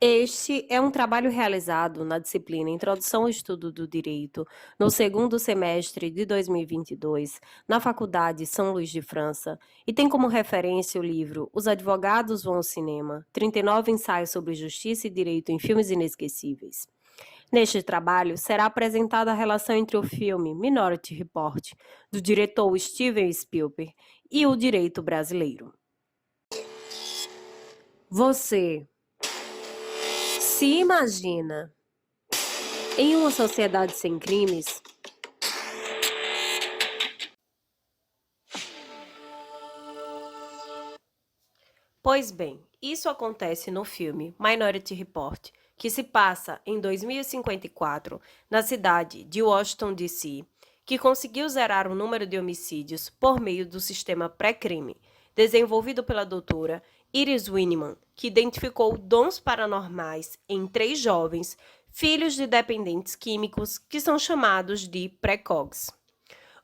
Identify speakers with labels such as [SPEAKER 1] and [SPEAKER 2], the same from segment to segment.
[SPEAKER 1] Este é um trabalho realizado na disciplina Introdução ao Estudo do Direito, no segundo semestre de 2022, na Faculdade São Luís de França, e tem como referência o livro Os Advogados Vão ao Cinema, 39 ensaios sobre justiça e direito em filmes inesquecíveis. Neste trabalho, será apresentada a relação entre o filme Minority Report, do diretor Steven Spielberg, e o direito brasileiro. Você se imagina em uma sociedade sem crimes? Pois bem, isso acontece no filme Minority Report, que se passa em 2054, na cidade de Washington, D.C., que conseguiu zerar o número de homicídios por meio do sistema pré-crime, desenvolvido pela doutora Iris Winneman, que identificou dons paranormais em 3 jovens, filhos de dependentes químicos, que são chamados de precogs.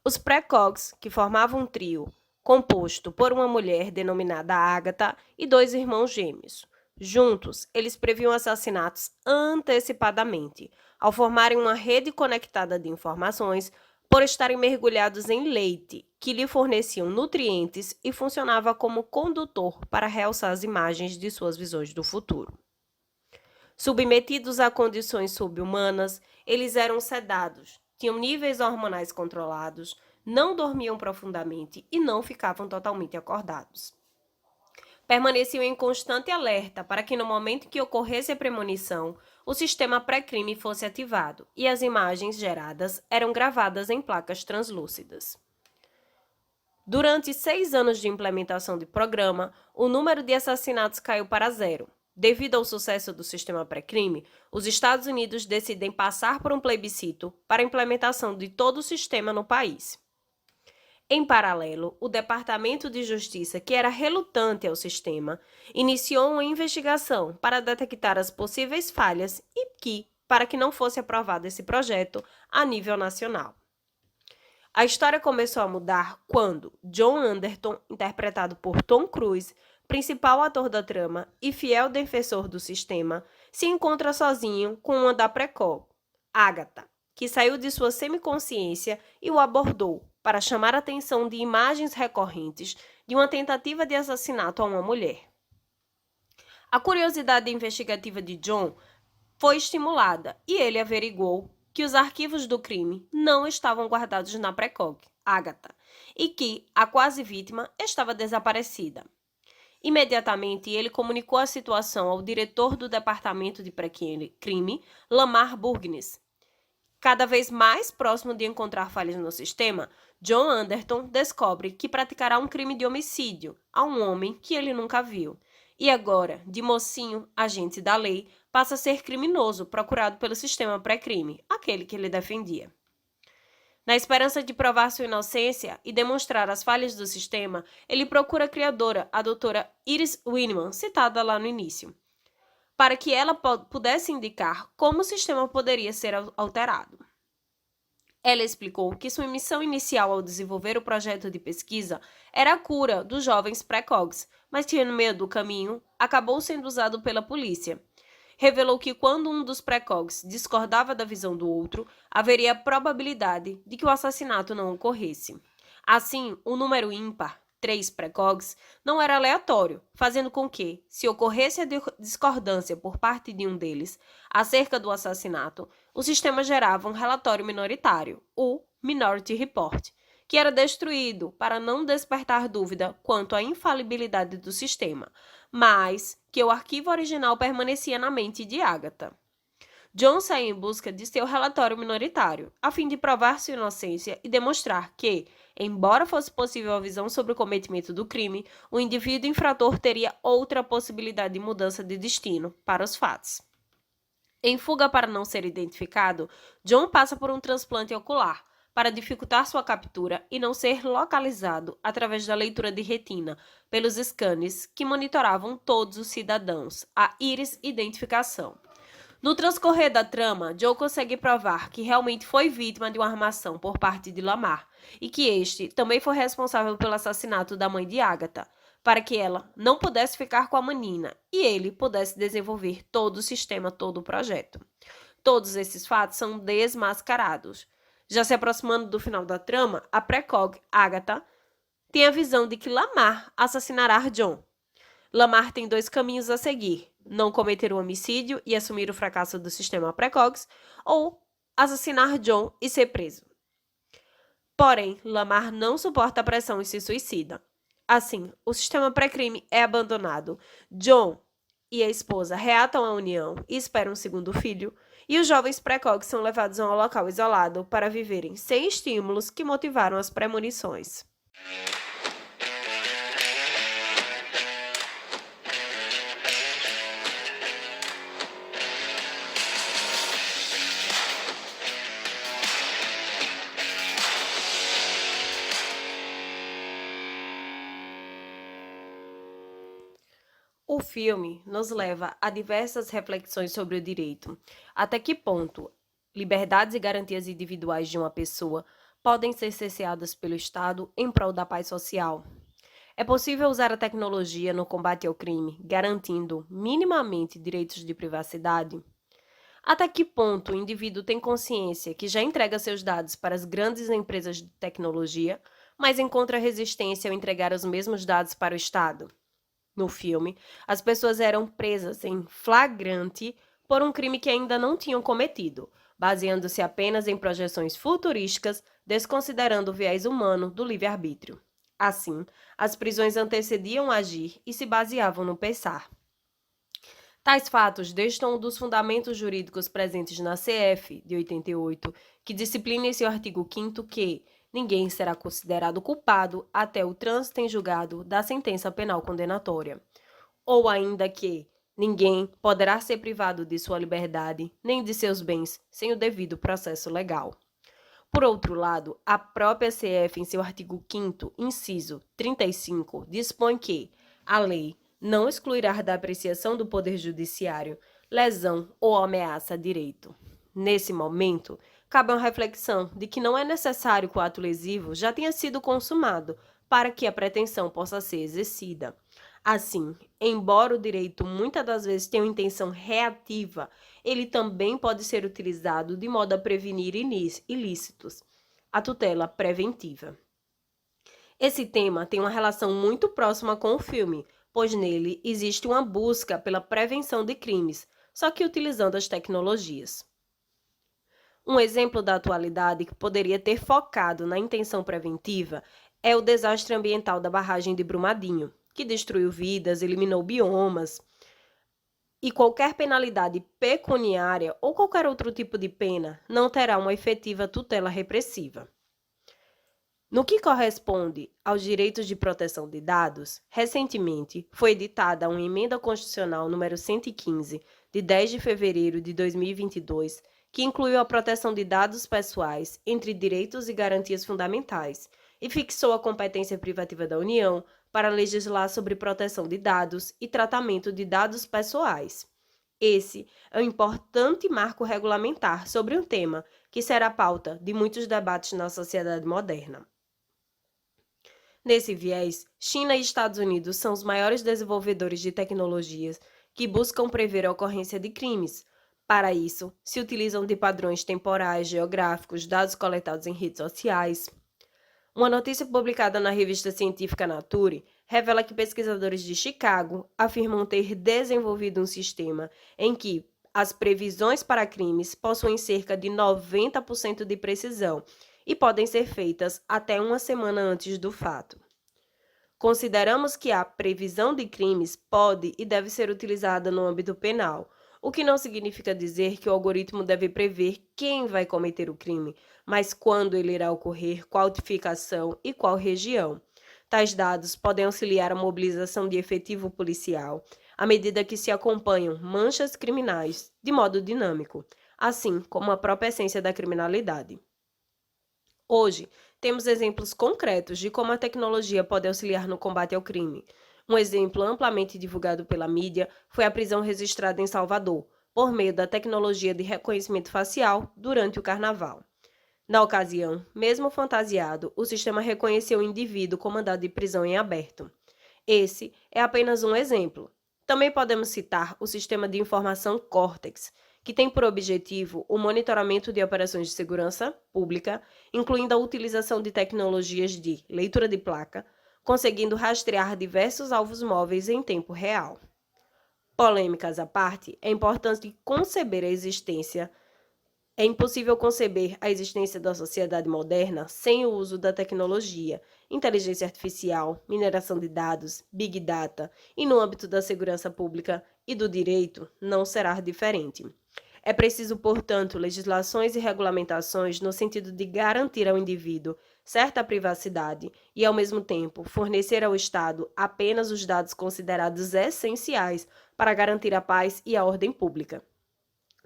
[SPEAKER 1] Os precogs, que formavam um trio, composto por uma mulher denominada Agatha e 2 irmãos gêmeos. Juntos, eles previam assassinatos antecipadamente, ao formarem uma rede conectada de informações por estarem mergulhados em leite, que lhe forneciam nutrientes e funcionava como condutor para realçar as imagens de suas visões do futuro. Submetidos a condições subhumanas, eles eram sedados, tinham níveis hormonais controlados, não dormiam profundamente e não ficavam totalmente acordados. Permaneciam em constante alerta para que, no momento que ocorresse a premonição, o sistema pré-crime fosse ativado e as imagens geradas eram gravadas em placas translúcidas. Durante 6 anos de implementação do programa, o número de assassinatos caiu para 0. Devido ao sucesso do sistema pré-crime, os Estados Unidos decidem passar por um plebiscito para a implementação de todo o sistema no país. Em paralelo, o Departamento de Justiça, que era relutante ao sistema, iniciou uma investigação para detectar as possíveis falhas para que não fosse aprovado esse projeto a nível nacional. A história começou a mudar quando John Anderton, interpretado por Tom Cruise, principal ator da trama e fiel defensor do sistema, se encontra sozinho com uma da Precol, Agatha, que saiu de sua semiconsciência e o abordou para chamar a atenção de imagens recorrentes de uma tentativa de assassinato a uma mulher. A curiosidade investigativa de John foi estimulada e ele averiguou que os arquivos do crime não estavam guardados na Precog, Agatha, e que a quase vítima estava desaparecida. Imediatamente, ele comunicou a situação ao diretor do Departamento de Pré-Crime, Lamar Burgess. Cada vez mais próximo de encontrar falhas no sistema, John Anderton descobre que praticará um crime de homicídio a um homem que ele nunca viu. E agora, de mocinho, agente da lei, passa a ser criminoso procurado pelo sistema pré-crime, aquele que ele defendia. Na esperança de provar sua inocência e demonstrar as falhas do sistema, ele procura a criadora, a doutora Iris Winneman, citada lá no início, para que ela pudesse indicar como o sistema poderia ser alterado. Ela explicou que sua missão inicial ao desenvolver o projeto de pesquisa era a cura dos jovens precogs, mas que no meio do caminho acabou sendo usado pela polícia. Revelou que quando um dos precogs discordava da visão do outro, haveria probabilidade de que o assassinato não ocorresse. Assim, o número ímpar, 3 precogs, não era aleatório, fazendo com que, se ocorresse a discordância por parte de um deles acerca do assassinato, o sistema gerava um relatório minoritário, o Minority Report, que era destruído para não despertar dúvida quanto à infalibilidade do sistema, mas que o arquivo original permanecia na mente de Agatha. John saiu em busca de seu relatório minoritário, a fim de provar sua inocência e demonstrar que, embora fosse possível a visão sobre o cometimento do crime, o indivíduo infrator teria outra possibilidade de mudança de destino para os fatos. Em fuga para não ser identificado, John passa por um transplante ocular, para dificultar sua captura e não ser localizado através da leitura de retina pelos scanners que monitoravam todos os cidadãos, a íris identificação. No transcorrer da trama, Joe consegue provar que realmente foi vítima de uma armação por parte de Lamar e que este também foi responsável pelo assassinato da mãe de Agatha, para que ela não pudesse ficar com a menina e ele pudesse desenvolver todo o sistema, todo o projeto. Todos esses fatos são desmascarados. Já se aproximando do final da trama, a precog Agatha tem a visão de que Lamar assassinará John. Lamar tem dois caminhos a seguir: não cometer um homicídio e assumir o fracasso do sistema Precogs, ou assassinar John e ser preso. Porém, Lamar não suporta a pressão e se suicida. Assim, o sistema pré-crime é abandonado. John e a esposa reatam a união e esperam um segundo filho, e os jovens Precogs são levados a um local isolado para viverem sem estímulos que motivaram as premonições. O filme nos leva a diversas reflexões sobre o direito. Até que ponto liberdades e garantias individuais de uma pessoa podem ser cerceadas pelo Estado em prol da paz social? É possível usar a tecnologia no combate ao crime, garantindo minimamente direitos de privacidade? Até que ponto o indivíduo tem consciência que já entrega seus dados para as grandes empresas de tecnologia, mas encontra resistência ao entregar os mesmos dados para o Estado? No filme, as pessoas eram presas em flagrante por um crime que ainda não tinham cometido, baseando-se apenas em projeções futurísticas, desconsiderando o viés humano do livre-arbítrio. Assim, as prisões antecediam o agir e se baseavam no pensar. Tais fatos destam um dos fundamentos jurídicos presentes na CF de 88, que disciplina em seu artigo 5º que ninguém será considerado culpado até o trânsito em julgado da sentença penal condenatória. Ou ainda que ninguém poderá ser privado de sua liberdade nem de seus bens sem o devido processo legal. Por outro lado, a própria CF, em seu artigo 5º, inciso 35, dispõe que a lei não excluirá da apreciação do Poder Judiciário lesão ou ameaça a direito. Nesse momento, cabe uma reflexão de que não é necessário que o ato lesivo já tenha sido consumado para que a pretensão possa ser exercida. Assim, embora o direito muitas das vezes tenha uma intenção reativa, ele também pode ser utilizado de modo a prevenir ilícitos. A tutela preventiva. Esse tema tem uma relação muito próxima com o filme, pois nele existe uma busca pela prevenção de crimes, só que utilizando as tecnologias. Um exemplo da atualidade que poderia ter focado na intenção preventiva é o desastre ambiental da barragem de Brumadinho, que destruiu vidas, eliminou biomas, e qualquer penalidade pecuniária ou qualquer outro tipo de pena não terá uma efetiva tutela repressiva. No que corresponde aos direitos de proteção de dados, recentemente foi editada uma emenda constitucional número 115, de 10 de fevereiro de 2022, que incluiu a proteção de dados pessoais entre direitos e garantias fundamentais e fixou a competência privativa da União para legislar sobre proteção de dados e tratamento de dados pessoais. Esse é um importante marco regulamentar sobre um tema que será pauta de muitos debates na sociedade moderna. Nesse viés, China e Estados Unidos são os maiores desenvolvedores de tecnologias que buscam prever a ocorrência de crimes. Para isso, se utilizam de padrões temporais, geográficos, dados coletados em redes sociais. Uma notícia publicada na revista científica Nature revela que pesquisadores de Chicago afirmam ter desenvolvido um sistema em que as previsões para crimes possuem cerca de 90% de precisão e podem ser feitas até uma semana antes do fato. Consideramos que a previsão de crimes pode e deve ser utilizada no âmbito penal, o que não significa dizer que o algoritmo deve prever quem vai cometer o crime, mas quando ele irá ocorrer, qual tipificação e qual região. Tais dados podem auxiliar a mobilização de efetivo policial, à medida que se acompanham manchas criminais de modo dinâmico, assim como a própria essência da criminalidade. Hoje, temos exemplos concretos de como a tecnologia pode auxiliar no combate ao crime. Um exemplo amplamente divulgado pela mídia foi a prisão registrada em Salvador, por meio da tecnologia de reconhecimento facial durante o carnaval. Na ocasião, mesmo fantasiado, o sistema reconheceu o indivíduo com mandado de prisão em aberto. Esse é apenas um exemplo. Também podemos citar o sistema de informação Cortex, que tem por objetivo o monitoramento de operações de segurança pública, incluindo a utilização de tecnologias de leitura de placa, conseguindo rastrear diversos alvos móveis em tempo real. Polêmicas à parte, é importante conceber a existência É impossível conceber a existência da sociedade moderna sem o uso da tecnologia, inteligência artificial, mineração de dados, big data, e no âmbito da segurança pública e do direito não será diferente. É preciso, portanto, legislações e regulamentações no sentido de garantir ao indivíduo certa privacidade e, ao mesmo tempo, fornecer ao Estado apenas os dados considerados essenciais para garantir a paz e a ordem pública,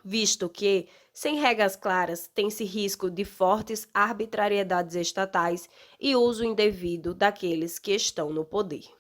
[SPEAKER 1] visto que, sem regras claras, tem-se risco de fortes arbitrariedades estatais e uso indevido daqueles que estão no poder.